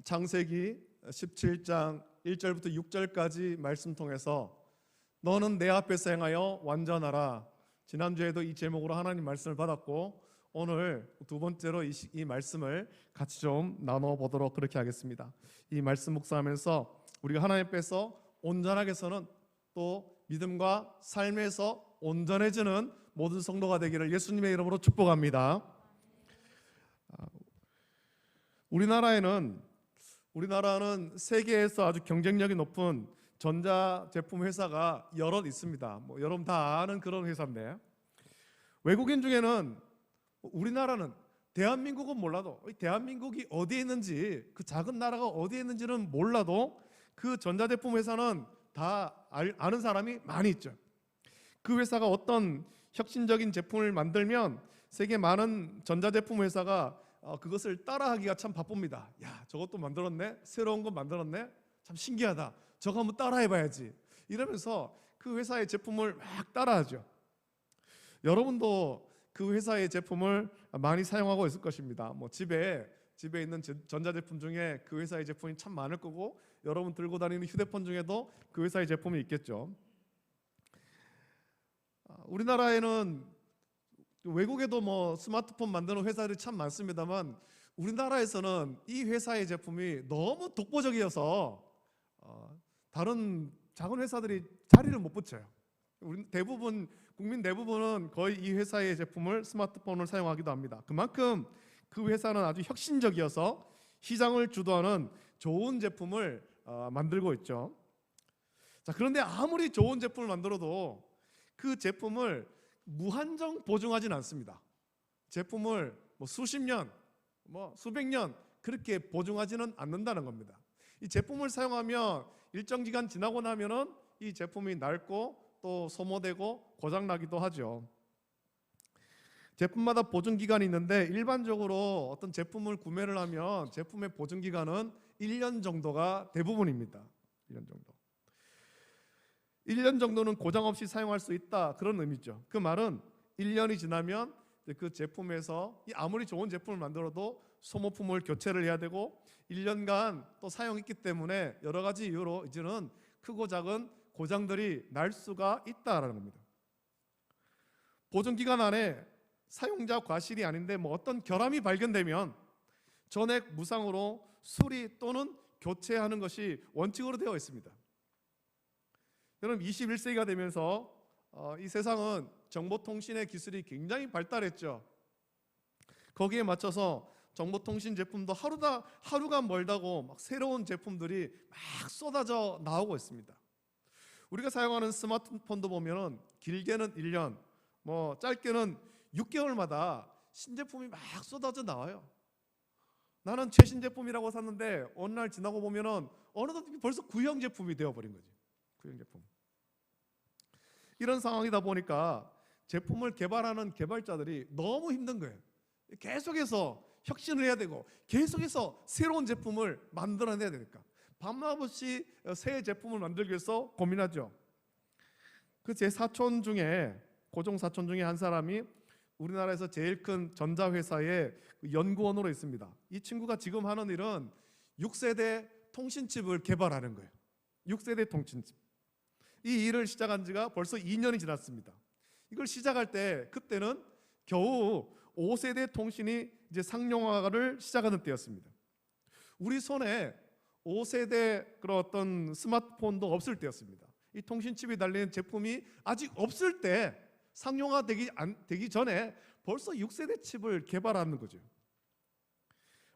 창세기 17장 1절부터 6절까지 말씀 통해서 너는 내 앞에서 행하여 완전하라. 지난주에도 이 제목으로 하나님 말씀을 받았고 오늘 두 번째로 이 말씀을 같이 좀 나눠보도록 그렇게 하겠습니다. 이 말씀 묵상하면서 우리가 하나님 앞에서 온전하게 서는 또 믿음과 삶에서 온전해지는 모든 성도가 되기를 예수님의 이름으로 축복합니다. 우리나라는 세계에서 아주 경쟁력이 높은 전자제품 회사가 여럿 있습니다. 여러분 다 아는 그런 회사인데, 외국인 중에는 우리나라는 대한민국은 몰라도 대한민국이 어디에 있는지, 그 작은 나라가 어디에 있는지는 몰라도 그 전자제품 회사는 다 아는 사람이 많이 있죠. 그 회사가 어떤 혁신적인 제품을 만들면 세계 많은 전자제품 회사가 그것을 따라하기가 참 바쁩니다. 야, 저것도 만들었네, 새로운 거 만들었네, 참 신기하다, 저거 한번 따라해봐야지 이러면서 그 회사의 제품을 막 따라하죠. 여러분도 그 회사의 제품을 많이 사용하고 있을 것입니다. 집에 있는 전자제품 중에 그 회사의 제품이 참 많을 거고, 여러분 들고 다니는 휴대폰 중에도 그 회사의 제품이 있겠죠. 우리나라에는 외국에도 스마트폰 만드는 회사들이 참 많습니다만, 우리나라에서는 이 회사의 제품이 너무 독보적이어서 다른 작은 회사들이 자리를 못 붙여요. 국민 대부분은 거의 이 회사의 제품을, 스마트폰을 사용하기도 합니다. 그만큼 그 회사는 아주 혁신적이어서 시장을 주도하는 좋은 제품을 만들고 있죠. 자, 그런데 아무리 좋은 제품을 만들어도 그 제품을 무한정 보증하지는 않습니다. 제품을 수십 년, 수백 년 그렇게 보증하지는 않는다는 겁니다. 이 제품을 사용하면 일정 기간 지나고 나면은 이 제품이 낡고 또 소모되고 고장나기도 하죠. 제품마다 보증 기간이 있는데, 일반적으로 어떤 제품을 구매를 하면 제품의 보증 기간은 1년 정도가 대부분입니다. 1년 정도. 1년 정도는 고장 없이 사용할 수 있다, 그런 의미죠. 그 말은 1년이 지나면 그 제품에서 아무리 좋은 제품을 만들어도 소모품을 교체를 해야 되고, 1년간 또 사용했기 때문에 여러 가지 이유로 이제는 크고 작은 고장들이 날 수가 있다라는 겁니다. 보증 기간 안에 사용자 과실이 아닌데 어떤 결함이 발견되면 전액 무상으로 수리 또는 교체하는 것이 원칙으로 되어 있습니다. 여러분, 21세기가 되면서 이 세상은 정보통신의 기술이 굉장히 발달했죠. 거기에 맞춰서 정보통신 제품도 하루가 멀다고 새로운 제품들이 막 쏟아져 나오고 있습니다. 우리가 사용하는 스마트폰도 보면은 길게는 1년, 짧게는 6개월마다 신제품이 막 쏟아져 나와요. 나는 최신 제품이라고 샀는데 어느 날 지나고 보면은 어느덧 벌써 구형 제품이 되어버린 거지. 구형 제품. 이런 상황이다 보니까 제품을 개발하는 개발자들이 너무 힘든 거예요. 계속해서 혁신을 해야 되고 계속해서 새로운 제품을 만들어내야 되니까 밤낮 없이 새 제품을 만들기 위해서 고민하죠. 그 제 고종 사촌 중에 한 사람이 우리나라에서 제일 큰 전자회사의 연구원으로 있습니다. 이 친구가 지금 하는 일은 6세대 통신칩을 개발하는 거예요. 6세대 통신칩. 이 일을 시작한 지가 벌써 2년이 지났습니다. 이걸 시작할 때 그때는 겨우 5세대 통신이 이제 상용화를 시작하는 때였습니다. 우리 손에 5세대 그런 어떤 스마트폰도 없을 때였습니다. 이 통신칩이 달린 제품이 아직 없을 때, 상용화되기 전에 벌써 6세대 칩을 개발하는 거죠.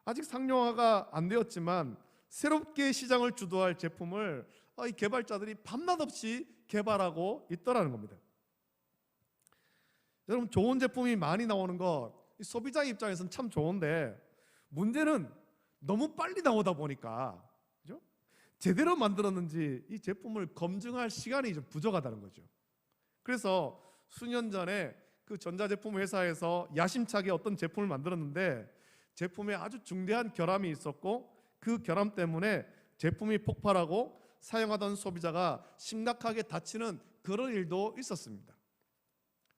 아직 상용화가 안 되었지만 새롭게 시장을 주도할 제품을 이 개발자들이 밤낮 없이 개발하고 있더라는 겁니다. 여러분, 좋은 제품이 많이 나오는 것, 소비자 입장에서는 참 좋은데, 문제는 너무 빨리 나오다 보니까, 그죠? 제대로 만들었는지 이 제품을 검증할 시간이 좀 부족하다는 거죠. 그래서 수년 전에 그 전자제품 회사에서 야심차게 어떤 제품을 만들었는데 제품에 아주 중대한 결함이 있었고, 그 결함 때문에 제품이 폭발하고 사용하던 소비자가 심각하게 다치는 그런 일도 있었습니다.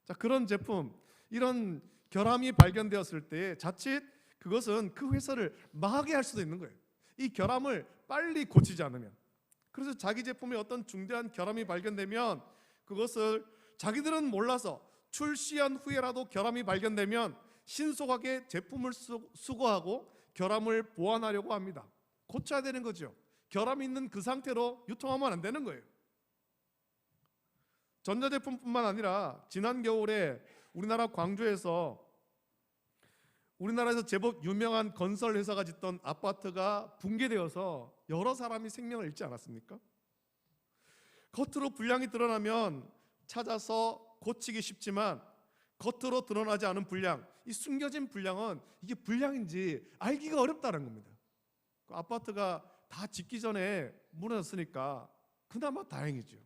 자, 그런 제품, 이런 결함이 발견되었을 때 자칫 그것은 그 회사를 망하게 할 수도 있는 거예요. 이 결함을 빨리 고치지 않으면, 그래서 자기 제품에 어떤 중대한 결함이 발견되면 그것을 자기들은 몰라서 출시한 후에라도 결함이 발견되면 신속하게 제품을 수거하고 결함을 보완하려고 합니다. 고쳐야 되는 거죠. 결함이 있는 그 상태로 유통하면 안 되는 거예요. 전자제품뿐만 아니라 지난 겨울에 우리나라 광주에서 우리나라에서 제법 유명한 건설 회사가 짓던 아파트가 붕괴되어서 여러 사람이 생명을 잃지 않았습니까? 겉으로 불량이 드러나면 찾아서 고치기 쉽지만 겉으로 드러나지 않은 불량, 이 숨겨진 불량은 이게 불량인지 알기가 어렵다는 겁니다. 그 아파트가 다 짓기 전에 무너졌으니까 그나마 다행이죠.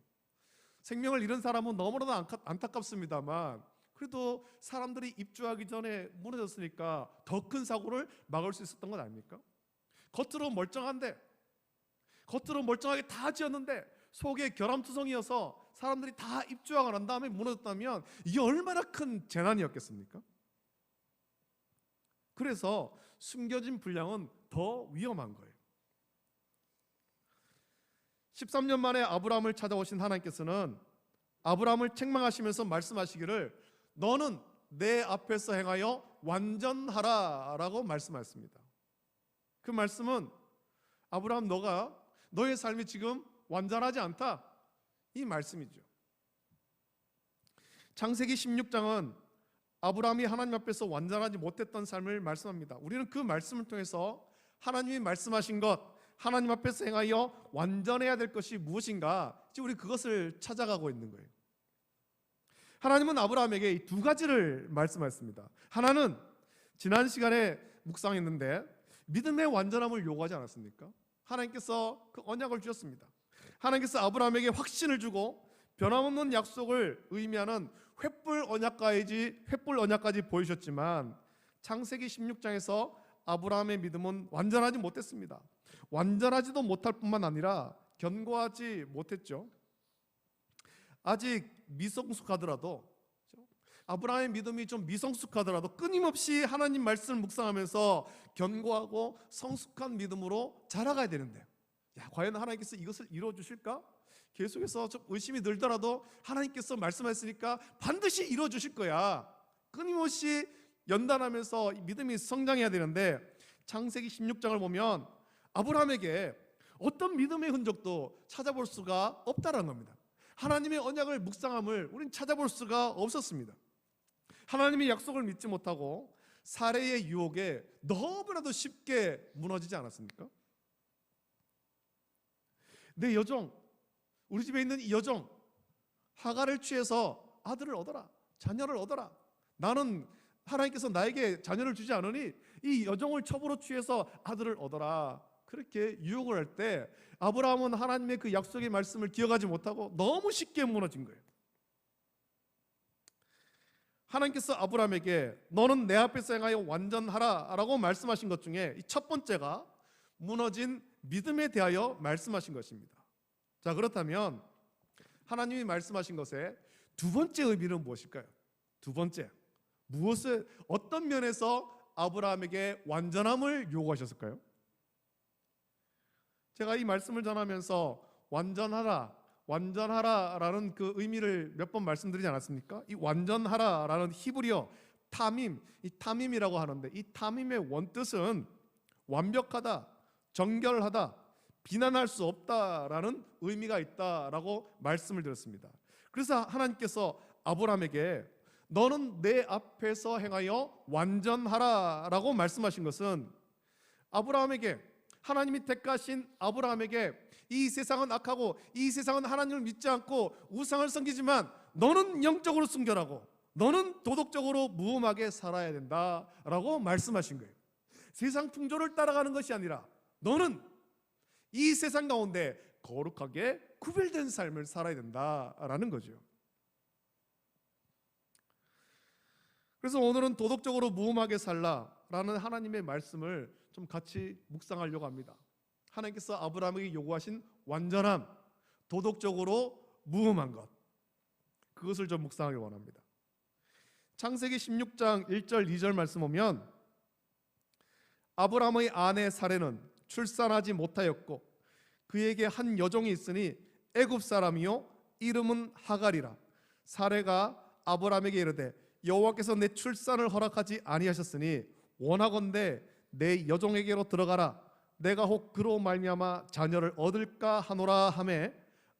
생명을 잃은 사람은 너무나도 안타깝습니다만 그래도 사람들이 입주하기 전에 무너졌으니까 더 큰 사고를 막을 수 있었던 건 아닙니까? 겉으로 멀쩡한데, 겉으로 멀쩡하게 다 지었는데 속에 결함투성이어서 사람들이 다 입주하고 난 다음에 무너졌다면 이게 얼마나 큰 재난이었겠습니까? 그래서 숨겨진 불량은 더 위험한 거예요. 13년 만에 아브라함을 찾아오신 하나님께서는 아브라함을 책망하시면서 말씀하시기를 너는 내 앞에서 행하여 완전하라 라고 말씀하셨습니다. 그 말씀은 아브라함, 너의 삶이 지금 완전하지 않다, 이 말씀이죠. 창세기 16장은 아브라함이 하나님 앞에서 완전하지 못했던 삶을 말씀합니다. 우리는 그 말씀을 통해서 하나님이 말씀하신 것, 하나님 앞에서 행하여 완전해야 될 것이 무엇인가, 지금 우리 그것을 찾아가고 있는 거예요. 하나님은 아브라함에게 이 두 가지를 말씀하셨습니다. 하나는 지난 시간에 묵상했는데 믿음의 완전함을 요구하지 않았습니까? 하나님께서 그 언약을 주셨습니다. 하나님께서 아브라함에게 확신을 주고 변함없는 약속을 의미하는 횃불 언약까지 보이셨지만 창세기 16장에서 아브라함의 믿음은 완전하지 못했습니다. 완전하지도 못할 뿐만 아니라 견고하지 못했죠. 아직 미성숙하더라도, 아브라함의 믿음이 좀 미성숙하더라도 끊임없이 하나님 말씀을 묵상하면서 견고하고 성숙한 믿음으로 자라가야 되는데, 과연 하나님께서 이것을 이루어 주실까? 계속해서 좀 의심이 들더라도 하나님께서 말씀하셨으니까 반드시 이루어 주실 거야, 끊임없이 연단하면서 믿음이 성장해야 되는데, 창세기 16장을 보면 아브라함에게 어떤 믿음의 흔적도 찾아볼 수가 없다는 겁니다. 하나님의 언약을 묵상함을 우리는 찾아볼 수가 없었습니다. 하나님의 약속을 믿지 못하고 사례의 유혹에 너무나도 쉽게 무너지지 않았습니까? 내 여종, 우리 집에 있는 이 여종 하갈을 취해서 아들을 얻어라, 자녀를 얻어라, 나는 하나님께서 나에게 자녀를 주지 않으니 이 여종을 첩으로 취해서 아들을 얻어라, 그렇게 유혹을 할 때 아브라함은 하나님의 그 약속의 말씀을 기억하지 못하고 너무 쉽게 무너진 거예요. 하나님께서 아브라함에게 너는 내 앞에서 행하여 완전하라 라고 말씀하신 것 중에 이 첫 번째가 무너진 믿음에 대하여 말씀하신 것입니다. 자, 그렇다면 하나님이 말씀하신 것의 두 번째 의미는 무엇일까요? 두 번째, 어떤 면에서 아브라함에게 완전함을 요구하셨을까요? 제가 이 말씀을 전하면서 완전하라라는 그 의미를 몇 번 말씀드리지 않았습니까? 이 완전하라라는 히브리어 이 타밈이라고 하는데, 이 타밈의 원뜻은 완벽하다, 정결하다, 비난할 수 없다라는 의미가 있다라고 말씀을 드렸습니다. 그래서 하나님께서 아브라함에게 너는 내 앞에서 행하여 완전하라라고 말씀하신 것은 아브라함에게, 하나님이 택하신 아브라함에게 이 세상은 악하고 이 세상은 하나님을 믿지 않고 우상을 섬기지만 너는 영적으로 순결하고 너는 도덕적으로 무음하게 살아야 된다라고 말씀하신 거예요. 세상 풍조를 따라가는 것이 아니라 너는 이 세상 가운데 거룩하게 구별된 삶을 살아야 된다라는 거죠. 그래서 오늘은 도덕적으로 무음하게 살라라는 하나님의 말씀을 좀 같이 묵상하려고 합니다. 하나님께서 아브라함에게 요구하신 완전함, 도덕적으로 무음한 것, 그것을 좀 묵상하기 원합니다. 창세기 16장 1절 2절 말씀 보면 아브라함의 아내 사레는 출산하지 못하였고 그에게 한 여종이 있으니 애굽 사람이요 이름은 하갈이라. 사레가 아브라함에게 이르되 여호와께서 내 출산을 허락하지 아니하셨으니 원하건대 내 여종에게로 들어가라. 내가 혹 그로 말미암아 자녀를 얻을까 하노라 하매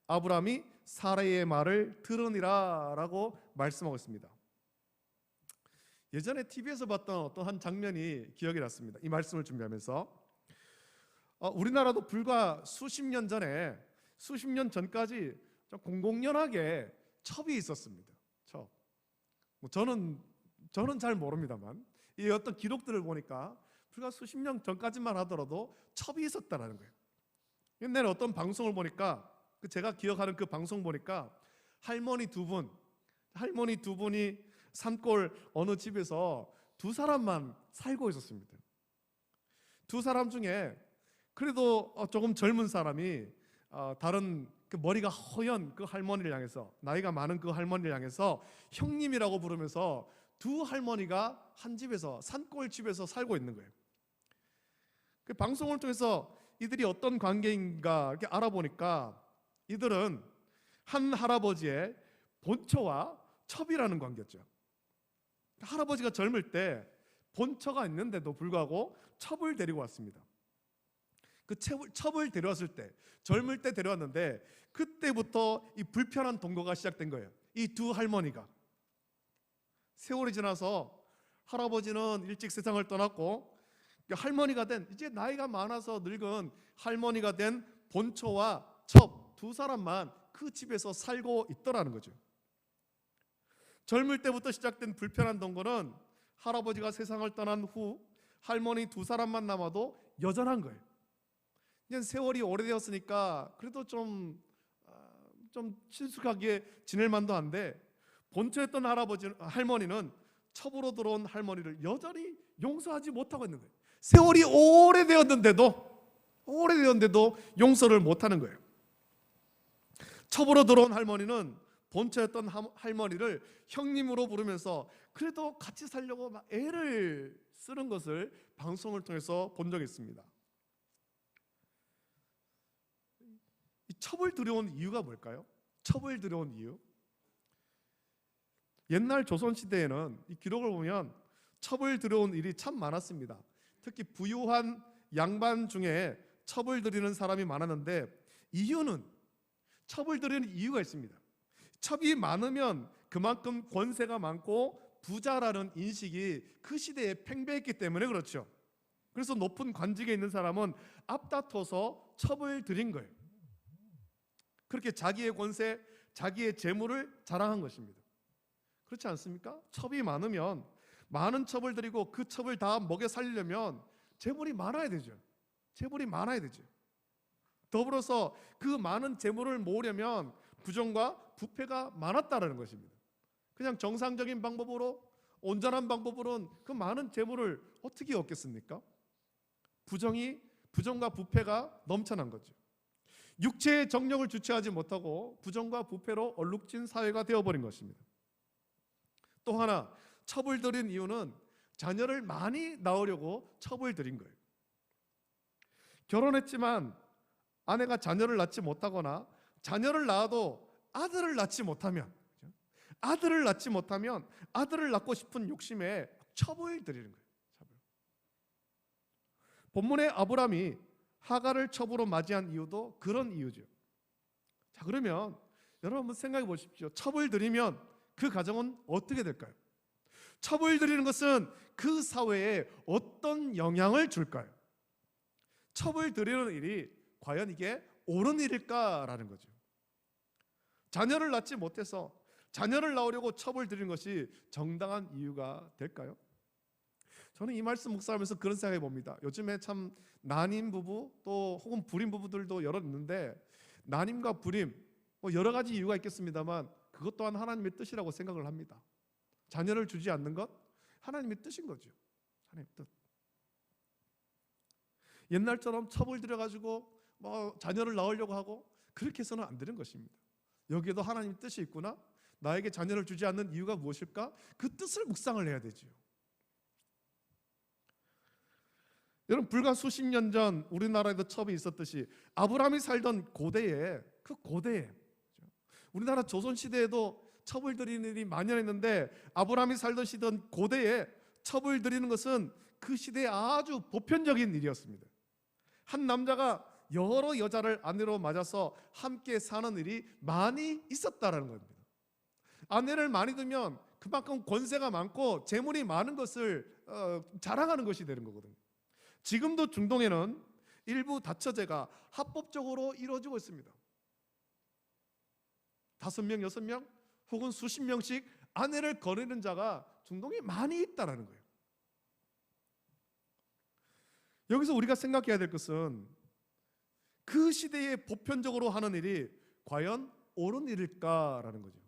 아브라함이 사라의 말을 들으니라 라고 말씀하고 있습니다. 예전에 TV에서 봤던 어떤 한 장면이 기억이 났습니다. 이 말씀을 준비하면서 우리나라도 불과 수십 년 전까지 좀 공공연하게 첩이 있었습니다. 첩. 저는 잘 모릅니다만 이 어떤 기록들을 보니까 불과 수십 년 전까지만 하더라도 첩이 있었다는 거예요. 옛날에 어떤 방송을 보니까 제가 기억하는 그 방송 보니까 할머니 두 분이 산골 어느 집에서 두 사람만 살고 있었습니다. 두 사람 중에 그래도 조금 젊은 사람이 다른 그 머리가 허연 그 할머니를 향해서, 나이가 많은 그 할머니를 향해서 형님이라고 부르면서 두 할머니가 한 집에서, 산골 집에서 살고 있는 거예요. 그 방송을 통해서 이들이 어떤 관계인가 이렇게 알아보니까 이들은 한 할아버지의 본처와 첩이라는 관계였죠. 할아버지가 젊을 때 본처가 있는데도 불구하고 첩을 데리고 왔습니다. 그 첩을 데려왔을 때, 젊을 때 데려왔는데 그때부터 이 불편한 동거가 시작된 거예요. 이 두 할머니가 세월이 지나서 할아버지는 일찍 세상을 떠났고 할머니가 된, 이제 나이가 많아서 늙은 할머니가 된 본처와 첩 두 사람만 그 집에서 살고 있더라는 거죠. 젊을 때부터 시작된 불편한 동거는 할아버지가 세상을 떠난 후 할머니 두 사람만 남아도 여전한 거예요. 이제 세월이 오래되었으니까 그래도 좀 친숙하게 지낼 만도 한데 본처였던 할머니는 첩으로 들어온 할머니를 여전히 용서하지 못하고 있는 거예요. 세월이 오래되었는데도 용서를 못하는 거예요. 첩으로 들어온 할머니는 본처였던 할머니를 형님으로 부르면서 그래도 같이 살려고 막 애를 쓰는 것을 방송을 통해서 본 적이 있습니다. 이 첩을 들여온 이유가 뭘까요? 첩을 들여온 이유? 옛날 조선시대에는 이 기록을 보면 첩을 들여온 일이 참 많았습니다. 특히 부유한 양반 중에 첩을 들이는 사람이 많았는데 첩을 들이는 이유가 있습니다. 첩이 많으면 그만큼 권세가 많고 부자라는 인식이 그 시대에 팽배했기 때문에 그렇죠. 그래서 높은 관직에 있는 사람은 앞다퉈서 첩을 들인 거예요. 그렇게 자기의 권세, 자기의 재물을 자랑한 것입니다. 그렇지 않습니까? 첩이 많으면 많은 첩을 들이고 그 첩을 다 먹여 살리려면 재물이 많아야 되죠. 더불어서 그 많은 재물을 모으려면 부정과 부패가 많았다는 것입니다. 그냥 정상적인 방법으로, 온전한 방법으로는 그 많은 재물을 어떻게 얻겠습니까? 부정과 부패가 넘쳐난 거죠. 육체의 정력을 주체하지 못하고 부정과 부패로 얼룩진 사회가 되어버린 것입니다. 또 하나, 첩을 들인 이유는 자녀를 많이 낳으려고 첩을 들인 거예요. 결혼했지만 아내가 자녀를 낳지 못하거나 자녀를 낳아도 아들을 낳지 못하면 아들을 낳고 싶은 욕심에 첩을 들이는 거예요. 본문의 아브라함이 하갈을 첩으로 맞이한 이유도 그런 이유죠. 자, 그러면 여러분 한번 생각해 보십시오. 첩을 들이면 그 가정은 어떻게 될까요? 첩을 들이는 것은 그 사회에 어떤 영향을 줄까요? 첩을 들이는 일이 과연 이게 옳은 일일까라는 거죠. 자녀를 낳지 못해서 자녀를 낳으려고 첩을 들이는 것이 정당한 이유가 될까요? 저는 이 말씀 묵상하면서 그런 생각해 봅니다. 요즘에 참 난임 부부 또 혹은 불임 부부들도 여러 있는데 난임과 불임 여러 가지 이유가 있겠습니다만 그것 또한 하나님의 뜻이라고 생각을 합니다. 자녀를 주지 않는 것 하나님의 뜻인 거죠. 하나님의 뜻. 옛날처럼 첩을 들여가지고 자녀를 낳으려고 하고 그렇게 해서는 안 되는 것입니다. 여기에도 하나님의 뜻이 있구나. 나에게 자녀를 주지 않는 이유가 무엇일까? 그 뜻을 묵상을 해야 되죠. 여러분, 불과 수십 년 전 우리나라에도 첩이 있었듯이 아브라함이 살던 고대에, 그 고대에, 우리나라 조선시대에도 첩을 드리는 일이 만연했는데, 아브라함이 살던 시던 고대에 첩을 드리는 것은 그 시대에 아주 보편적인 일이었습니다. 한 남자가 여러 여자를 아내로 맞아서 함께 사는 일이 많이 있었다라는 겁니다. 아내를 많이 두면 그만큼 권세가 많고 재물이 많은 것을 자랑하는 것이 되는 거거든요. 지금도 중동에는 일부 다처제가 합법적으로 이루어지고 있습니다. 5명, 6명 혹은 수십 명씩 아내를 거느리는 자가 중동에 많이 있다는 거예요. 여기서 우리가 생각해야 될 것은 그 시대에 보편적으로 하는 일이 과연 옳은 일일까라는 거죠.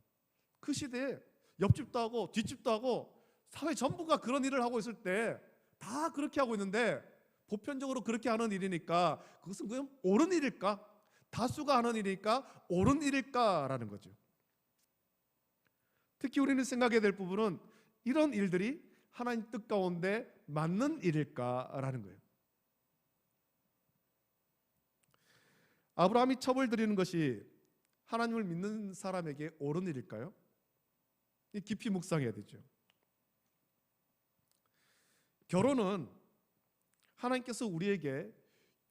그 시대에 옆집도 하고 뒷집도 하고 사회 전부가 그런 일을 하고 있을 때 다 그렇게 하고 있는데, 보편적으로 그렇게 하는 일이니까 그것은 그냥 옳은 일일까? 다수가 하는 일이니까 옳은 일일까라는 거죠. 특히 우리는 생각해야 될 부분은 이런 일들이 하나님 뜻 가운데 맞는 일일까라는 거예요. 아브라함이 첩을 드리는 것이 하나님을 믿는 사람에게 옳은 일일까요? 깊이 묵상해야 되죠. 결혼은 하나님께서 우리에게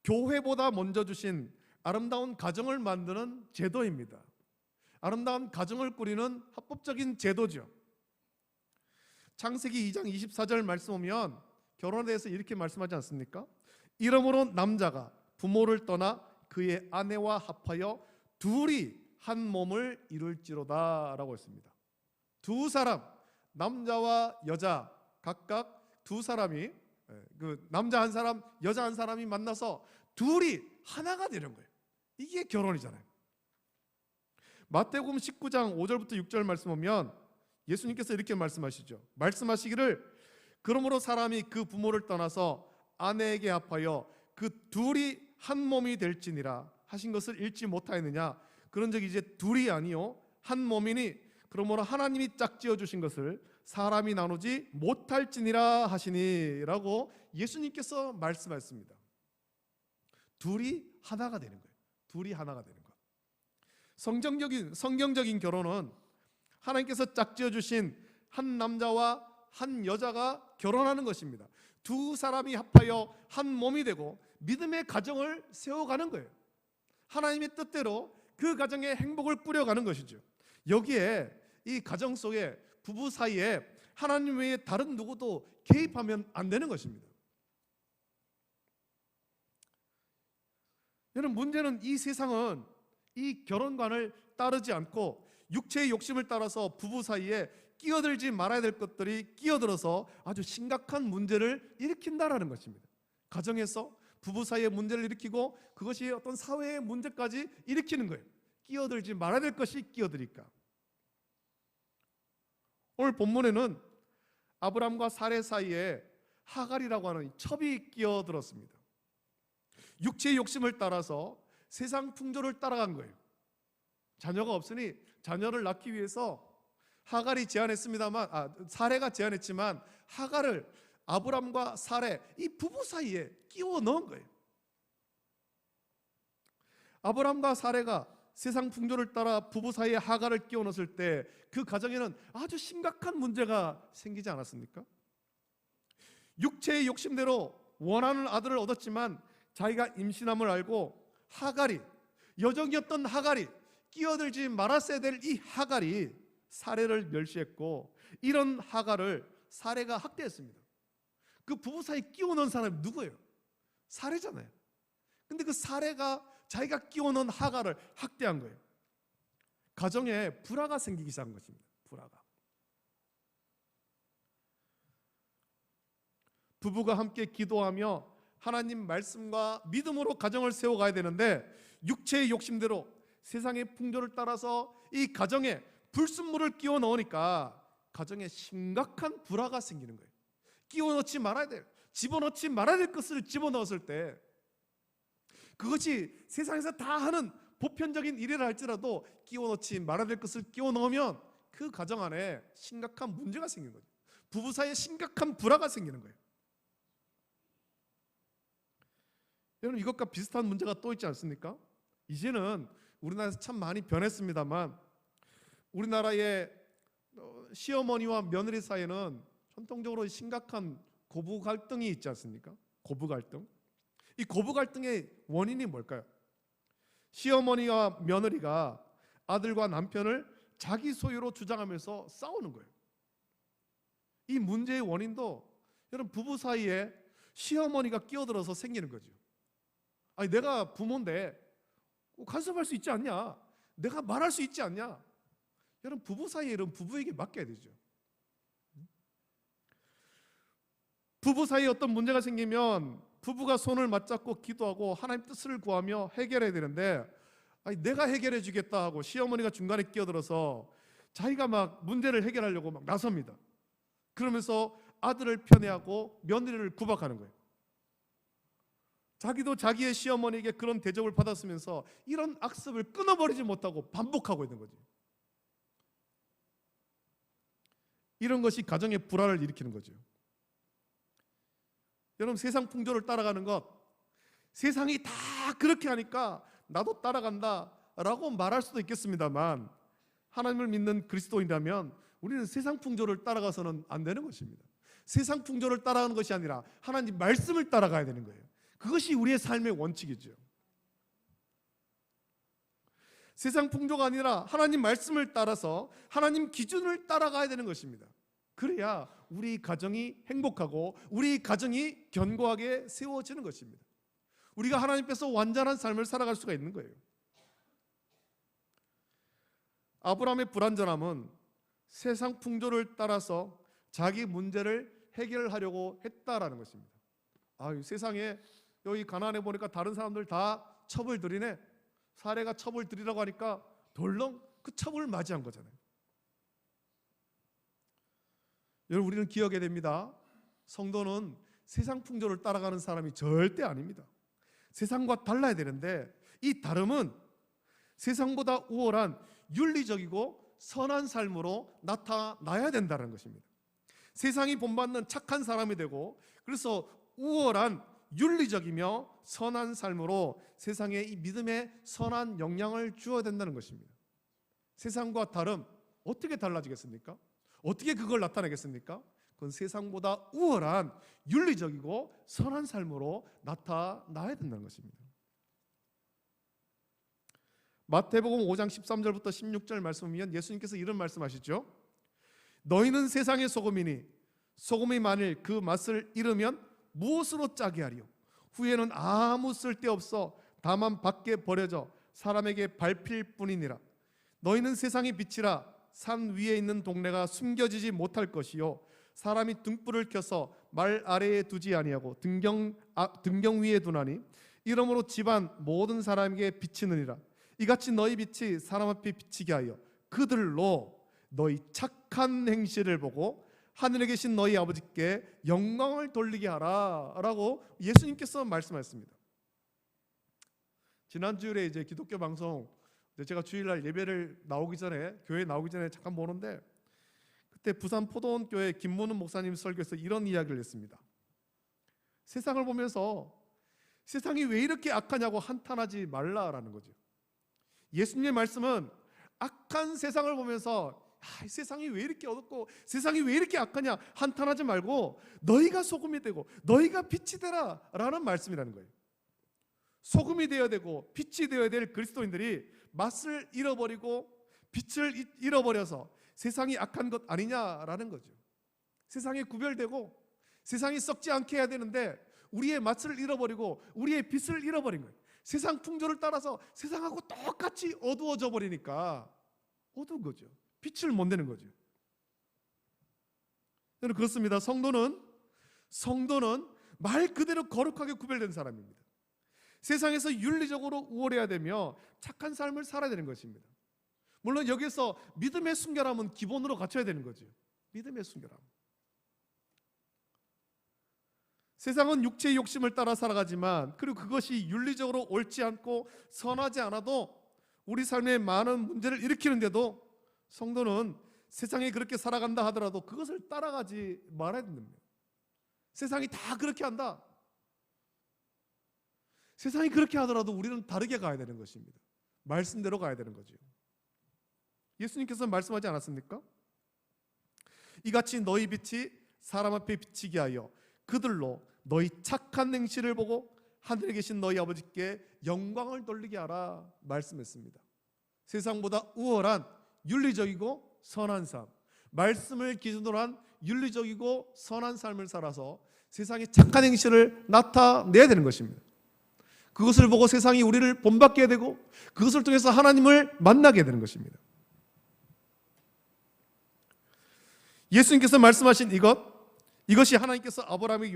교회보다 먼저 주신 아름다운 가정을 만드는 제도입니다. 아름다운 가정을 꾸리는 합법적인 제도죠. 창세기 2장 24절 말씀 보면 결혼에 대해서 이렇게 말씀하지 않습니까? 이러므로 남자가 부모를 떠나 그의 아내와 합하여 둘이 한 몸을 이룰지로다 라고 했습니다. 두 사람, 남자와 여자 각각 두 사람이, 그 남자 한 사람, 여자 한 사람이 만나서 둘이 하나가 되는 거예요. 이게 결혼이잖아요. 마태복음 19장 5절부터 6절 말씀 보면 예수님께서 이렇게 말씀하시죠. 말씀하시기를 그러므로 사람이 그 부모를 떠나서 아내에게 합하여 그 둘이 한 몸이 될지니라 하신 것을 읽지 못하였느냐. 그런즉 이제 둘이 아니요 한 몸이니 그러므로 하나님이 짝지어 주신 것을 사람이 나누지 못할지니라 하시니 라고 예수님께서 말씀하셨습니다. 둘이 하나가 되는 거예요. 둘이 하나가 되는 것. 성경적인 결혼은 하나님께서 짝지어 주신 한 남자와 한 여자가 결혼하는 것입니다. 두 사람이 합하여 한 몸이 되고 믿음의 가정을 세워가는 거예요. 하나님의 뜻대로 그 가정의 행복을 꾸려가는 것이죠. 여기에 이 가정 속에 부부 사이에 하나님 외에 다른 누구도 개입하면 안 되는 것입니다. 여러분, 문제는 이 세상은 이 결혼관을 따르지 않고 육체의 욕심을 따라서 부부 사이에 끼어들지 말아야 될 것들이 끼어들어서 아주 심각한 문제를 일으킨다라는 것입니다. 가정에서 부부 사이의 문제를 일으키고 그것이 어떤 사회의 문제까지 일으키는 거예요. 끼어들지 말아야 될 것이 끼어드니까. 오늘 본문에는 아브람과 사레 사이에 하갈이라고 하는 첩이 끼어들었습니다. 육체의 욕심을 따라서 세상 풍조를 따라간 거예요. 자녀가 없으니 자녀를 낳기 위해서 하갈이 제안했습니다만, 사레가 제안했지만 하갈을 아브람과 사레 이 부부 사이에 끼워 넣은 거예요. 아브람과 사레가 세상 풍조를 따라 부부 사이에 하갈을 끼워 넣었을 때 그 가정에는 아주 심각한 문제가 생기지 않았습니까? 육체의 욕심대로 원하는 아들을 얻었지만 자기가 임신함을 알고 하갈이, 여종이었던 하갈이, 끼어들지 말았어야 될 이 하갈이 사레를 멸시했고, 이런 하갈을 사레가 학대했습니다. 그 부부 사이에 끼워 넣은 사람이 누구예요? 사레잖아요. 근데 그 사레가 자기가 끼워 넣은 하갈을 학대한 거예요. 가정에 불화가 생기기 시작한 것입니다. 불화가. 부부가 함께 기도하며 하나님 말씀과 믿음으로 가정을 세워가야 되는데 육체의 욕심대로 세상의 풍조를 따라서 이 가정에 불순물을 끼워 넣으니까 가정에 심각한 불화가 생기는 거예요. 끼워 넣지 말아야 돼요. 집어넣지 말아야 될 것을 집어넣었을 때 그것이 세상에서 다 하는 보편적인 일이라 할지라도 끼워 넣지 말아야 될 것을 끼워 넣으면 그 가정 안에 심각한 문제가 생기는 거죠. 부부 사이에 심각한 불화가 생기는 거예요. 여러분, 이것과 비슷한 문제가 또 있지 않습니까? 이제는 우리나라에서 참 많이 변했습니다만 우리나라의 시어머니와 며느리 사이에는 전통적으로 심각한 고부 갈등이 있지 않습니까? 고부 갈등. 이 고부 갈등의 원인이 뭘까요? 시어머니와 며느리가 아들과 남편을 자기 소유로 주장하면서 싸우는 거예요. 이 문제의 원인도 여러분, 부부 사이에 시어머니가 끼어들어서 생기는 거죠. 아니, 내가 부모인데 간섭할 수 있지 않냐? 내가 말할 수 있지 않냐? 여러분, 부부 사이에 이런 부부에게 맡겨야 되죠. 부부 사이에 어떤 문제가 생기면 부부가 손을 맞잡고 기도하고 하나님 뜻을 구하며 해결해야 되는데, 아니, 내가 해결해 주겠다 하고 시어머니가 중간에 끼어들어서 자기가 막 문제를 해결하려고 막 나섭니다. 그러면서 아들을 편애하고 며느리를 구박하는 거예요. 자기도 자기의 시어머니에게 그런 대접을 받았으면서 이런 악습을 끊어버리지 못하고 반복하고 있는 거죠. 이런 것이 가정의 불화를 일으키는 거죠. 여러분, 세상 풍조를 따라가는 것, 세상이 다 그렇게 하니까 나도 따라간다 라고 말할 수도 있겠습니다만, 하나님을 믿는 그리스도인이라면 우리는 세상 풍조를 따라가서는 안 되는 것입니다. 세상 풍조를 따라가는 것이 아니라 하나님 말씀을 따라가야 되는 거예요. 그것이 우리의 삶의 원칙이죠. 세상 풍조가 아니라 하나님 말씀을 따라서 하나님 기준을 따라가야 되는 것입니다. 그래야 우리 가정이 행복하고 우리 가정이 견고하게 세워지는 것입니다. 우리가 하나님께서 완전한 삶을 살아갈 수가 있는 거예요. 아브라함의 불완전함은 세상 풍조를 따라서 자기 문제를 해결하려고 했다라는 것입니다. 세상에 여기 가나안에 보니까 다른 사람들 다 첩을 들이네. 사례가 첩을 들이라고 하니까 덜렁 그 첩을 맞이한 거잖아요. 여러분, 우리는 기억해야 됩니다. 성도는 세상 풍조를 따라가는 사람이 절대 아닙니다. 세상과 달라야 되는데, 이 다름은 세상보다 우월한 윤리적이고 선한 삶으로 나타나야 된다는 것입니다. 세상이 본받는 착한 사람이 되고, 그래서 우월한 윤리적이며 선한 삶으로 세상에 이 믿음의 선한 영향을 주어야 된다는 것입니다. 세상과 다름, 어떻게 달라지겠습니까? 어떻게 그걸 나타내겠습니까? 그건 세상보다 우월한 윤리적이고 선한 삶으로 나타나야 된다는 것입니다. 마태복음 5장 13절부터 16절 말씀이면 예수님께서 이런 말씀하시죠. 너희는 세상의 소금이니 소금이 만일 그 맛을 잃으면 무엇으로 짜게 하리요? 후에는 아무 쓸데없어 다만 밖에 버려져 사람에게 밟힐 뿐이니라. 너희는 세상의 빛이라. 산 위에 있는 동네가 숨겨지지 못할 것이요, 사람이 등불을 켜서 말 아래에 두지 아니하고 등경 위에 두나니 이러므로 집안 모든 사람에게 비치느니라. 이같이 너희 빛이 사람 앞에 비치게 하여 그들로 너희 착한 행실을 보고 하늘에 계신 너희 아버지께 영광을 돌리게 하라 라고 예수님께서 말씀하셨습니다. 지난주일에 이제 기독교 방송, 제가 주일날 예배를 나오기 전에, 교회 나오기 전에 잠깐 보는데, 그때 부산 포도원 교회 김문훈 목사님 설교에서 이런 이야기를 했습니다. 세상을 보면서 세상이 왜 이렇게 악하냐고 한탄하지 말라라는 거죠. 예수님의 말씀은 악한 세상을 보면서 세상이 왜 이렇게 어둡고 세상이 왜 이렇게 악하냐 한탄하지 말고 너희가 소금이 되고 너희가 빛이 되라 라는 말씀이라는 거예요. 소금이 되어야 되고 빛이 되어야 될 그리스도인들이 맛을 잃어버리고 빛을 잃어버려서 세상이 악한 것 아니냐라는 거죠. 세상에 구별되고 세상이 썩지 않게 해야 되는데 우리의 맛을 잃어버리고 우리의 빛을 잃어버린 거예요. 세상 풍조를 따라서 세상하고 똑같이 어두워져 버리니까 어두운 거죠. 빛을 못 내는 거죠. 저는 그렇습니다. 성도는 말 그대로 거룩하게 구별된 사람입니다. 세상에서 윤리적으로 우월해야 되며 착한 삶을 살아야 되는 것입니다. 물론 여기서 믿음의 순결함은 기본으로 갖춰야 되는 거죠. 믿음의 순결함. 세상은 육체의 욕심을 따라 살아가지만, 그리고 그것이 윤리적으로 옳지 않고 선하지 않아도 우리 삶에 많은 문제를 일으키는데도 성도는 세상이 그렇게 살아간다 하더라도 그것을 따라가지 말아야 됩니다. 세상이 다 그렇게 한다. 세상이 그렇게 하더라도 우리는 다르게 가야 되는 것입니다. 말씀대로 가야 되는 거죠. 예수님께서 말씀하지 않았습니까? 이같이 너희 빛이 사람 앞에 비치게 하여 그들로 너희 착한 행실을 보고 하늘에 계신 너희 아버지께 영광을 돌리게 하라 말씀했습니다. 세상보다 우월한 윤리적이고 선한 삶, 말씀을 기준으로 한 윤리적이고 선한 삶을 살아서 세상에 착한 행실을 나타내야 되는 것입니다. 그것을 보고 세상이 우리를 본받게 되고 그것을 통해서 하나님을 만나게 되는 것입니다. 예수님께서 말씀하신 이것이 하나님께서 아브라함에게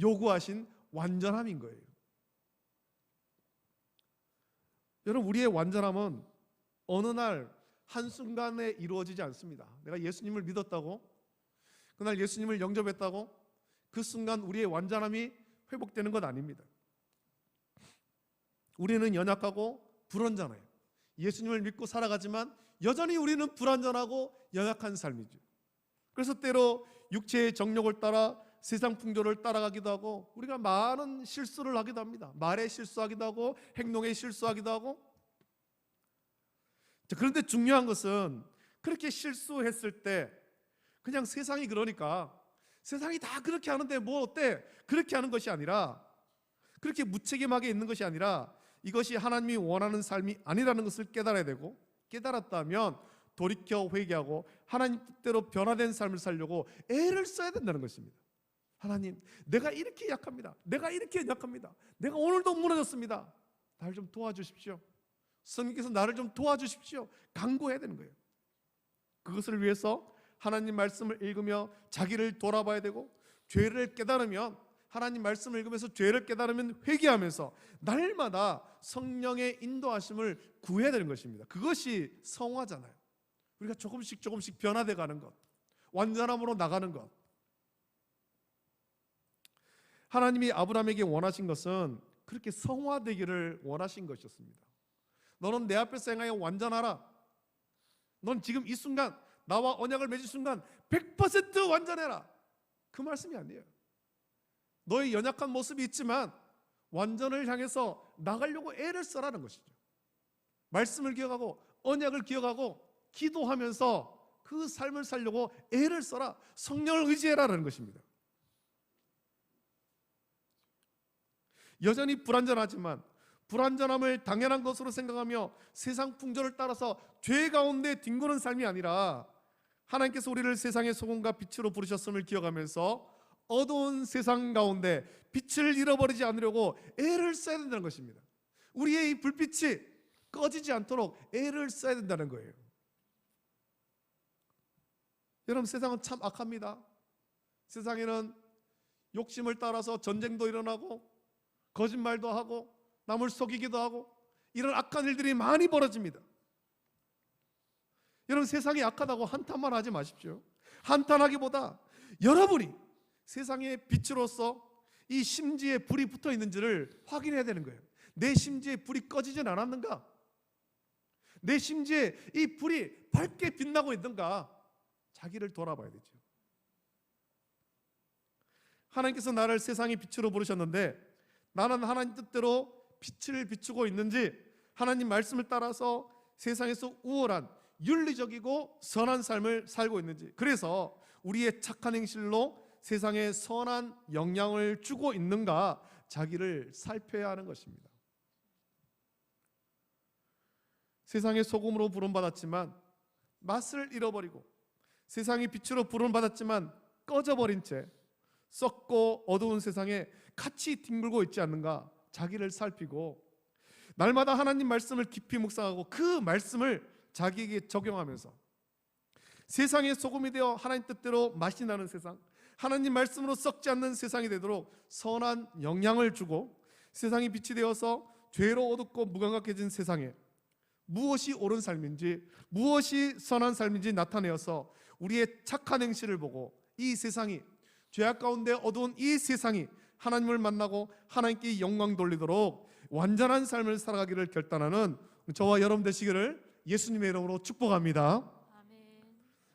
요구하신 완전함인 거예요. 여러분, 우리의 완전함은 어느 날 한순간에 이루어지지 않습니다. 내가 예수님을 믿었다고, 그날 예수님을 영접했다고 그 순간 우리의 완전함이 회복되는 것 아닙니다. 우리는 연약하고 불완전해요. 예수님을 믿고 살아가지만 여전히 우리는 불완전하고 연약한 삶이죠. 그래서 때로 육체의 정욕을 따라 세상 풍조를 따라가기도 하고 우리가 많은 실수를 하기도 합니다. 말에 실수하기도 하고 행동에 실수하기도 하고. 그런데 중요한 것은 그렇게 실수했을 때 그냥 세상이 그러니까 세상이 다 그렇게 하는데 뭐 어때? 그렇게 하는 것이 아니라, 그렇게 무책임하게 있는 것이 아니라 이것이 하나님이 원하는 삶이 아니라는 것을 깨달아야 되고, 깨달았다면 돌이켜 회개하고 하나님 뜻대로 변화된 삶을 살려고 애를 써야 된다는 것입니다. 하나님, 내가 이렇게 약합니다. 내가 이렇게 약합니다. 내가 오늘도 무너졌습니다. 나를 좀 도와주십시오. 성령께서 나를 좀 도와주십시오. 간구해야 되는 거예요. 그것을 위해서 하나님 말씀을 읽으며 자기를 돌아봐야 되고, 죄를 깨달으면 하나님 말씀을 읽으면서 죄를 깨달으면 회개하면서 날마다 성령의 인도하심을 구해야 되는 것입니다. 그것이 성화잖아요. 우리가 조금씩 변화돼 가는 것, 완전함으로 나가는 것. 하나님이 아브라함에게 원하신 것은 그렇게 성화되기를 원하신 것이었습니다. 너는 내 앞에서 행하여 완전하라. 넌 지금 이 순간 나와 언약을 맺은 순간 100% 완전해라. 그 말씀이 아니에요. 너의 연약한 모습이 있지만 완전을 향해서 나가려고 애를 써라는 것이죠. 말씀을 기억하고 언약을 기억하고 기도하면서 그 삶을 살려고 애를 써라. 성령을 의지해라라는 것입니다. 여전히 불완전하지만 불완전함을 당연한 것으로 생각하며 세상 풍조를 따라서 죄 가운데 뒹구는 삶이 아니라, 하나님께서 우리를 세상의 소금과 빛으로 부르셨음을 기억하면서 어두운 세상 가운데 빛을 잃어버리지 않으려고 애를 써야 된다는 것입니다. 우리의 이 불빛이 꺼지지 않도록 애를 써야 된다는 거예요. 여러분, 세상은 참 악합니다. 세상에는 욕심을 따라서 전쟁도 일어나고 거짓말도 하고 남을 속이기도 하고 이런 악한 일들이 많이 벌어집니다. 여러분, 세상이 악하다고 한탄만 하지 마십시오. 한탄하기보다 여러분이 세상의 빛으로서 이 심지에 불이 붙어 있는지를 확인해야 되는 거예요. 내 심지에 불이 꺼지진 않았는가? 내 심지에 이 불이 밝게 빛나고 있는가? 자기를 돌아봐야 되죠. 하나님께서 나를 세상의 빛으로 부르셨는데 나는 하나님 뜻대로 빛을 비추고 있는지, 하나님 말씀을 따라서 세상에서 우월한 윤리적이고 선한 삶을 살고 있는지, 그래서 우리의 착한 행실로 세상에 선한 영향을 주고 있는가 자기를 살펴야 하는 것입니다. 세상의 소금으로 부름받았지만 맛을 잃어버리고 세상의 빛으로 부름받았지만 꺼져버린 채 썩고 어두운 세상에 같이 뒹굴고 있지 않는가 자기를 살피고, 날마다 하나님 말씀을 깊이 묵상하고 그 말씀을 자기에게 적용하면서 세상의 소금이 되어 하나님 뜻대로 맛이 나는 세상, 하나님 말씀으로 썩지 않는 세상이 되도록 선한 영향을 주고, 세상이 빛이 되어서 죄로 어둡고 무감각해진 세상에 무엇이 옳은 삶인지 무엇이 선한 삶인지 나타내어서 우리의 착한 행실을 보고 이 세상이, 죄악 가운데 어두운 이 세상이 하나님을 만나고 하나님께 영광 돌리도록 완전한 삶을 살아가기를 결단하는 저와 여러분 되시기를 예수님의 이름으로 축복합니다. 아멘.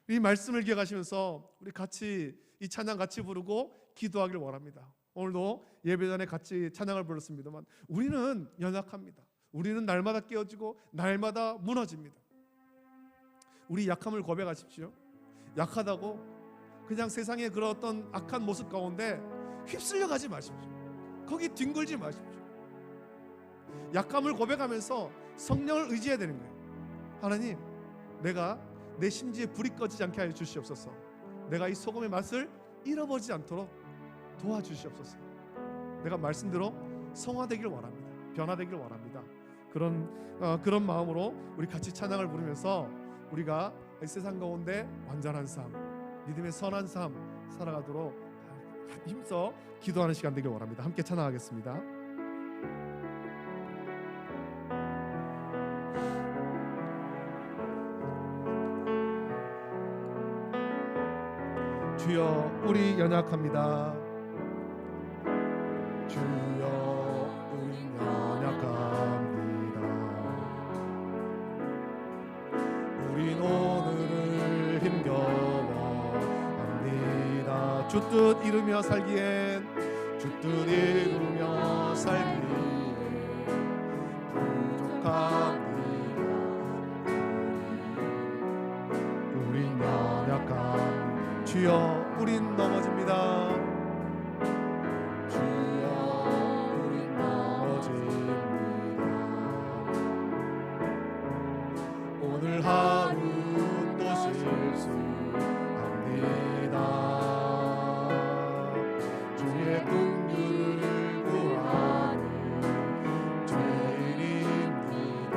이 말씀을 기억하시면서 우리 같이 이 찬양 같이 부르고 기도하기를 원합니다. 오늘도 예배 전에 같이 찬양을 불렀습니다만 우리는 연약합니다. 우리는 날마다 깨어지고 날마다 무너집니다. 우리 약함을 고백하십시오. 약하다고 그냥 세상의 그런 어떤 악한 모습 가운데 휩쓸려 가지 마십시오. 거기 뒹굴지 마십시오. 약함을 고백하면서 성령을 의지해야 되는 거예요. 하나님, 내가 내 심지에 불이 꺼지지 않게 하여 주시옵소서. 내가 이 소금의 맛을 잃어버리지 않도록 도와주시옵소서. 내가 말씀대로 성화되길 원합니다. 변화되길 원합니다. 그런 마음으로 우리 같이 찬양을 부르면서 우리가 이 세상 가운데 완전한 삶, 믿음의 선한 삶 살아가도록 힘써 기도하는 시간 되길 원합니다. 함께 찬양하겠습니다. 주여, 우리 연약합니다. 주여, 우리 연약합니다. 우린 오늘을 힘겨워합니다. 주 뜻 이루며 살기엔, 주 뜻 이루며 살기엔 부족합니다. 우린 연약합니다. 주여, 우린 넘어집니다. 주여, 우린 넘어집니다. 오늘 하루 또 실수합니다. 주의 긍휼을 구하는 죄인입니다.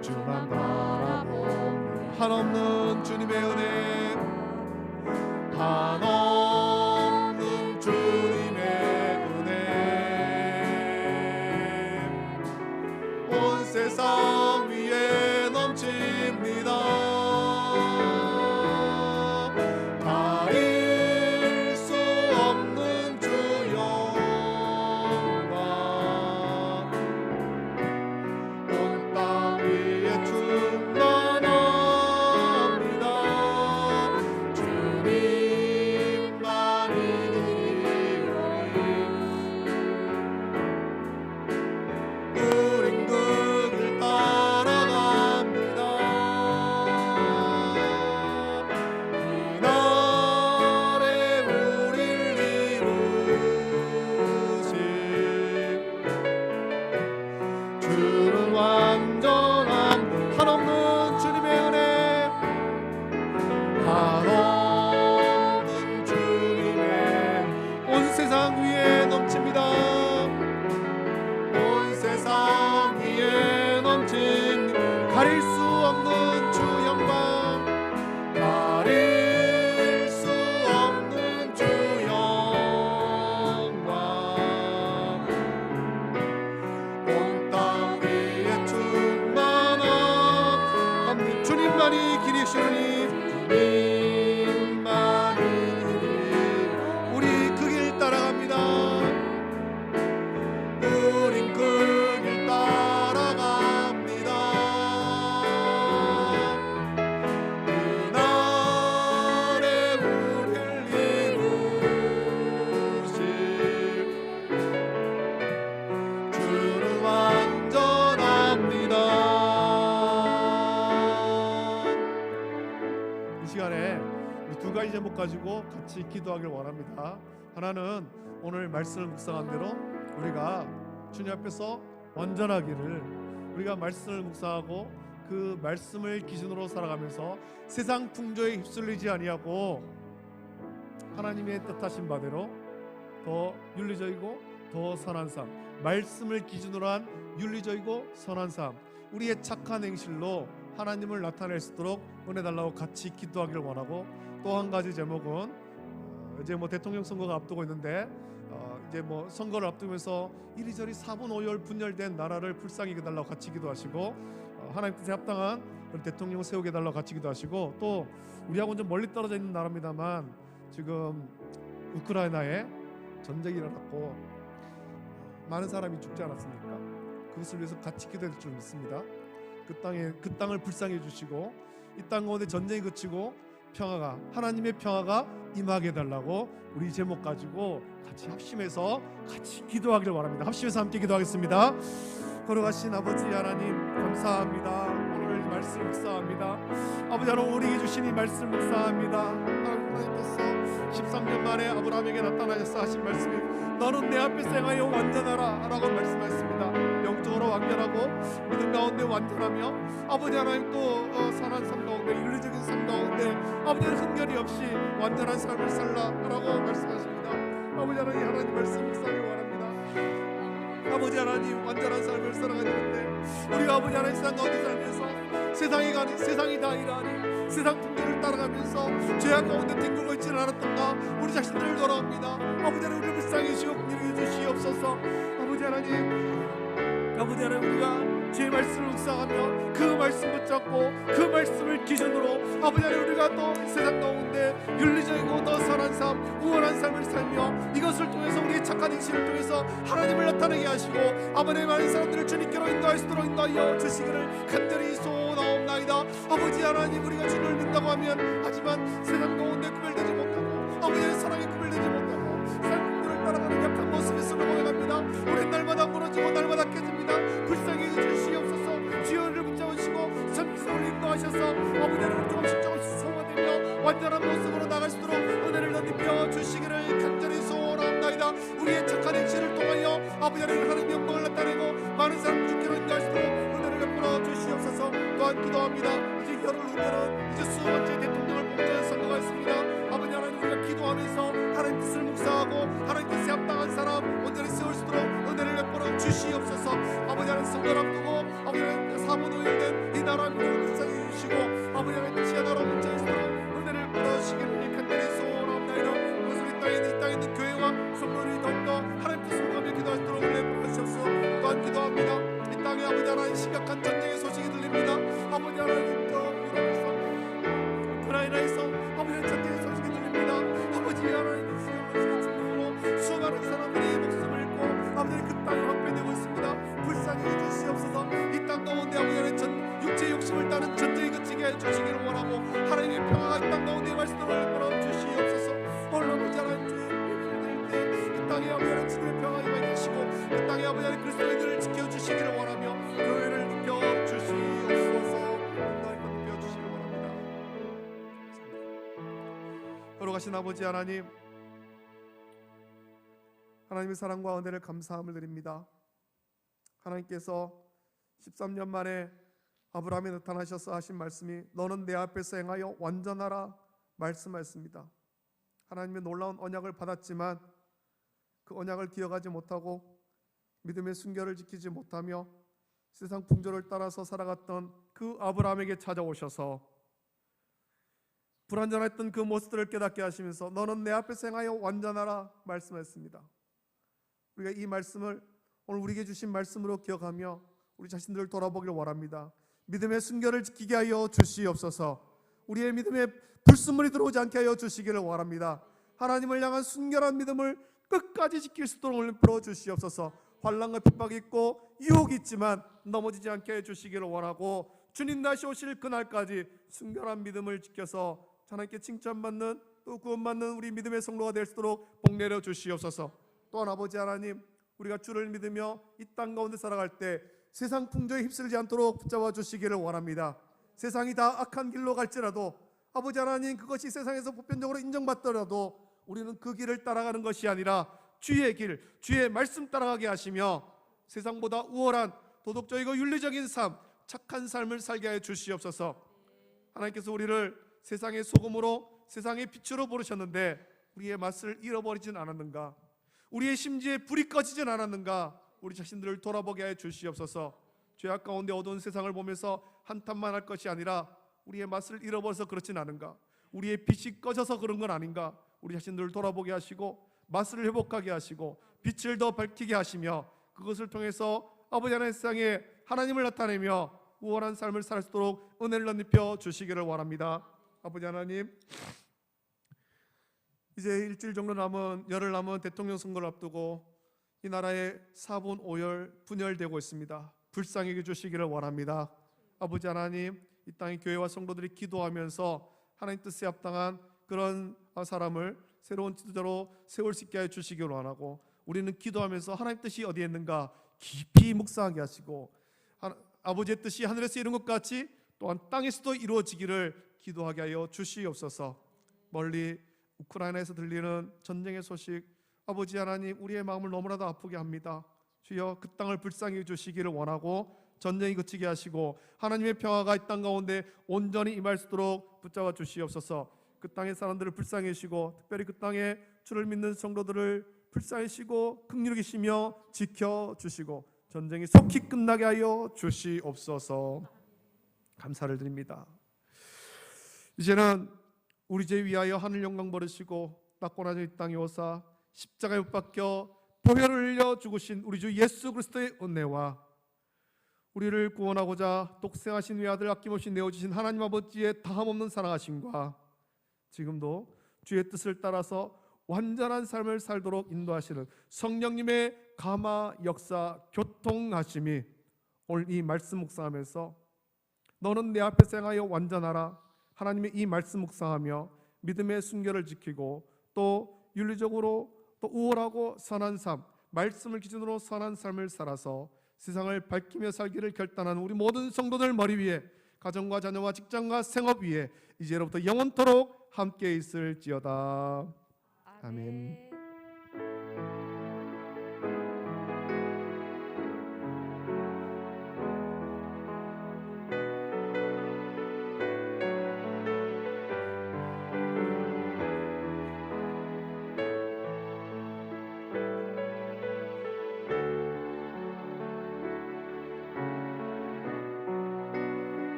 주만 바라보며 한없는 주님의 은혜, 한없는 주님의 은혜 온 세상 위에 넘칩니다. 가릴 수 없는 주 영광 온 땅 위에 충만합니다. 주님만이 우린 그 길 따라갑니다. 이날에 우릴 이루신 주는 완전한 한없는 주님의 은혜, 한없는 주님의 온 세상 위에 넘칩니다. 온 세상 위에 넘친 가릴 수 없는 주 영광, 가릴 수 없는 주 영광 온 땅 위에 충만함. 주님만이 길이시니 주님만이 우리 그 길 따라갑니다. 우린 그 길 따라갑니다. 그날에 우릴 이루실 주는 완전합니다. 이 시간에 우리 두 가지 제목 가지고 같이 기도하길 원합니다. 하나는 오늘 말씀을 묵상한 대로 우리가 주님 앞에서 완전하기를, 우리가 말씀을 묵상하고 그 말씀을 기준으로 살아가면서 세상 풍조에 휩쓸리지 아니하고 하나님의 뜻하신 바대로 더 윤리적이고 더 선한 삶, 말씀을 기준으로 한 윤리적이고 선한 삶, 우리의 착한 행실로 하나님을 나타낼 수 있도록 은혜 달라고 같이 기도하기를 원하고, 또 한 가지 제목은 이제 대통령 선거가 앞두고 있는데 이제 선거를 앞두면서 이리저리 사분오열 분열된 나라를 불쌍히 여겨달라고 같이 기도하시고, 하나님 뜻에 합당한 대통령을 세우게 해달라고 같이 기도하시고, 또 우리하고는 좀 멀리 떨어져 있는 나라입니다만 지금 우크라이나에 전쟁이 일어났고 많은 사람이 죽지 않았습니까? 그것을 위해서 같이 기도할 줄 믿습니다. 그 땅을 불쌍히 해주시고 이 땅 가운데 전쟁이 그치고 평화가, 하나님의 평화가 임하게 해달라고 우리 제목 가지고 같이 합심해서 같이 기도하기를 바랍니다. 합심해서 함께 기도하겠습니다. 걸어가신 아버지 하나님 감사합니다. 오늘 말씀 묵상합니다. 아버지 하나님 우리에게 주신 이 말씀 묵상합니다. 하나님께서 13년 만에 아브라함에게 나타나셔서 하신 말씀이 너는 내 앞에서 행하여 완전하라 라고 말씀하셨습니다. 영적으로 완전하고 믿음 가운데 완전하며 아버지 하나님 또 선한 삶 가운데 윤리적인 삶 가운데 아버지는 흔결이 없이 완전한 삶을 살라라고 말씀하십니다. 아버지 하나님 말씀 묵상하기 바랍니다. 아버지 하나님 완전한 삶을 살아가는데 우리가 아버지 하나님 세상 가운데 살면서 세상이 다 이러하니 세상 풍경을 따라가면서 죄악 가운데 뒹굴고 있지는 않았던가 우리 자신들을 돌아옵니다. 아버지 하나님 우리를 불쌍히 여시고 긍휼히 주시옵소서. 아버지 하나님 우리가 주의 말씀을 묵상하며 그 말씀 붙잡고 그 말씀을 기준으로 아버지 하나님 우리가 또 세상 가운데 윤리적이고 더 선한 삶, 우월한 삶을 살며 이것을 통해서 우리의 착한 행실을 통해서 하나님을 나타내게 하시고 아버지 많은 사람들을 주님께로 인도할 수 있도록 인도하여 주시기를 간절히 소원하옵나이다. 아버지 하나님 우리가 주님을 믿는다고 하면 하지만 세상 가운데 구별되지 못하고 아버지의 사랑에 구별되지 못하고 삶들을 따라가는 약한 모습에 슬퍼해갑니다. 우리 날마다 무너지고 날마다 깨집니다. 불쌍히 주시옵소서. 주여를 붙잡으시고 선기성을 인도하셔서 아버지 하나님 조금씩 성화되며 완전한 모습으로 나갈 수 있도록 은혜를 넓혀 주시기를 간절히 소원합니다. 우리의 착한 행실을 통하여 아버지 하나님 영광을 나타내고 많은 사람들 주께로 인도할 수 있도록 은혜를 베풀어 주시옵소서. 또한 기도합니다. 이제 열흘 후면은 이제 수번째 대통령을 뽑는 선거가 있습니다. 아버지 하나님 우리가 기도하면서 하나님 뜻을 묵상하고 하나님 뜻에 합당한 사람 온전히 세울 수 있도록 은혜를 베풀어 주시옵소서. 아버지 하나님 선거를 앞두고 아버지 하나님 4분 5일 된 이 나라 민족을 불쌍히 주시고 아버지 하나님 뜻이 나라 문제에 있도록 은혜를 베풀어주시기를 간절히 소원합니다. 그것을 이 땅에 있는 교회와 성도들이 더욱더 하나님 뜻을 구하며 기도할 수 있도록 은혜를 베풀어주시옵소서. 또한 기도합니다. 이 땅에 아버지 하나님 심각한 전쟁의 소식이 들립니다. 아버지 하나님 또 유럽에서 우크라이나에서 아버지 하나님 전쟁의 소식이 들립니다. 아버지 하나님 중동으로 수많은 사람들이 목숨을 잃고 아버지 하나님 그 땅이 황폐되고 있습니다. 불쌍히 해주시옵소서. 이 땅 가운데 아버지 하나님 육체의 욕심을 따는 전쟁이 그치게 해주시기를 원하고 하나님의 평화가 이 땅 가운데 말씀을 벌어 주시옵소서. 오늘 아버지 하나님 주의 예배를 드릴 때 이 땅에 아버지 하나님 주님의 평화가 임하게 하시고 그 땅에 아버지 하나님 그리스도인들을 지켜주시기를 원하며 교회를 지켜주시옵소서. 하나님 지켜주시기를 원합니다. 걸어가신 아버지 하나님 하나님의 사랑과 은혜를 감사함을 드립니다. 하나님께서 13년 만에 아브라함에 나타나셔서 하신 말씀이 너는 내 앞에서 행하여 완전하라 말씀하셨습니다. 하나님의 놀라운 언약을 받았지만 그 언약을 기억하지 못하고 믿음의 순결을 지키지 못하며 세상 풍조를 따라서 살아갔던 그 아브라함에게 찾아오셔서 불완전했던 그 모습들을 깨닫게 하시면서 너는 내 앞에서 행하여 완전하라 말씀하셨습니다. 우리가 이 말씀을 오늘 우리에게 주신 말씀으로 기억하며 우리 자신들을 돌아보기를 원합니다. 믿음의 순결을 지키게 하여 주시옵소서. 우리의 믿음에 불순물이 들어오지 않게 하여 주시기를 원합니다. 하나님을 향한 순결한 믿음을 끝까지 지킬 수 있도록 풀어 주시옵소서. 환난과 핍박이 있고 유혹이 있지만 넘어지지 않게 해 주시기를 원하고 주님 다시 오실 그날까지 순결한 믿음을 지켜서 하나님께 칭찬받는 또 구원받는 우리 믿음의 성도가 될 수 있도록 복 내려 주시옵소서. 또한 아버지 하나님 우리가 주를 믿으며 이 땅 가운데 살아갈 때 세상 풍조에 휩쓸리지 않도록 붙잡아 주시기를 원합니다. 세상이 다 악한 길로 갈지라도 아버지 하나님 그것이 세상에서 보편적으로 인정받더라도 우리는 그 길을 따라가는 것이 아니라 주의 길, 주의 말씀 따라가게 하시며 세상보다 우월한 도덕적이고 윤리적인 삶, 착한 삶을 살게 하여 주시옵소서. 하나님께서 우리를 세상의 소금으로 세상의 빛으로 부르셨는데 우리의 맛을 잃어버리진 않았는가? 우리의 심지에 불이 꺼지진 않았는가? 우리 자신들을 돌아보게 하여 주시옵소서. 죄악 가운데 어두운 세상을 보면서 한탄만 할 것이 아니라 우리의 맛을 잃어버려서 그렇진 않은가? 우리의 빛이 꺼져서 그런 건 아닌가? 우리 자신들을 돌아보게 하시고 맛을 회복하게 하시고 빛을 더 밝히게 하시며 그것을 통해서 아버지 하나님 세상에 하나님을 나타내며 우월한 삶을 살 수 있도록 은혜를 넓혀 주시기를 원합니다. 아버지 하나님 이제 일주일 정도 열흘 남은 대통령 선거를 앞두고 이 나라의 4분 5열 분열되고 있습니다. 불쌍히 여겨 주시기를 원합니다. 아버지 하나님 이 땅의 교회와 성도들이 기도하면서 하나님 뜻에 합당한 그런 사람을 새로운 지도자로 세울 수 있게 해 주시기를 원하고, 우리는 기도하면서 하나님 뜻이 어디에 있는가 깊이 묵상하게 하시고, 아버지의 뜻이 하늘에서 이룬 것 같이 또한 땅에서도 이루어지기를 기도하게 하여 주시옵소서. 멀리 우크라이나에서 들리는 전쟁의 소식, 아버지 하나님, 우리의 마음을 너무나도 아프게 합니다. 주여, 그 땅을 불쌍히 해 주시기를 원하고 전쟁이 그치게 하시고 하나님의 평화가 이 땅 가운데 온전히 임할 수 있도록 붙잡아 주시옵소서. 그 땅의 사람들을 불쌍히 하시고, 특별히 그 땅에 주를 믿는 성도들을 불쌍히 하시고 긍휼히 계시며 지켜주시고 전쟁이 속히 끝나게 하여 주시옵소서. 감사를 드립니다. 이제는 우리 죄 위하여 하늘 영광 버리시고 낙고나진 이 땅에 오사 십자가에 못 박혀 보혈을 흘려 죽으신 우리 주 예수 그리스도의 은혜와 우리를 구원하고자 독생하신 외아들 아낌없이 내어주신 하나님 아버지의 다함없는 사랑하심과 지금도 주의 뜻을 따라서 완전한 삶을 살도록 인도하시는 성령님의 감화 역사 교통하심이 오늘 이 말씀 묵상하면서 너는 내 앞에서 행하여 완전하라, 하나님의 이 말씀 묵상하며 믿음의 순결을 지키고 또 윤리적으로 또 우월하고 선한 삶, 말씀을 기준으로 선한 삶을 살아서 세상을 밝히며 살기를 결단하는 우리 모든 성도들 머리 위에, 가정과 자녀와 직장과 생업 위에 이제로부터 영원토록 함께 있을지어다. 아멘.